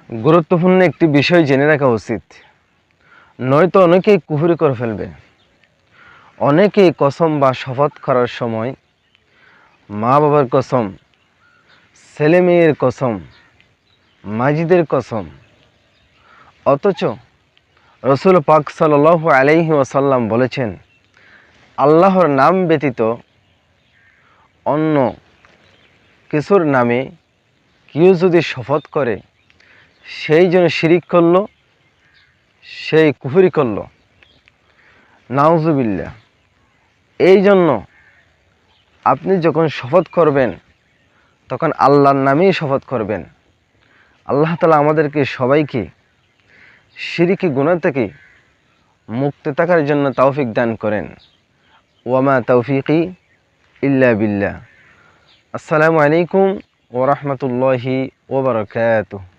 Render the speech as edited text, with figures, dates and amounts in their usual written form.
গুরুত্বপূর্ণ একটি বিষয় জেনে রাখা উচিত, নয়তো অনেকেই কুফরি করে ফেলবে। অনেকেই কসম বা শপথ করার সময় মা বাবার কসম, ছেলে মেয়ের কসম, মাজিদের কসম, অথচ রসুল পাক সাল্লাল্লাহু আলাইহি ওয়াসাল্লাম বলেছেন, আল্লাহর নাম ব্যতীত অন্য কিছুর নামে কেউ যদি শপথ করে সেই জন্য শিরিক করল, সেই কুফরি করল, নাউজুবিল্লাহ। এই জন্য আপনি যখন শপথ করবেন তখন আল্লাহর নামেই শপথ করবেন। আল্লাহ তাআলা আমাদেরকে সবাইকে শিরকি গুনাহ থেকে মুক্ত থাকার জন্য তৌফিক দান করেন। ওয়ামা তৌফিকি ইল্লা বিল্লাহ। আসসালামু আলাইকুম ওয়া রাহমাতুল্লাহি ওয়া বারাকাতুহু।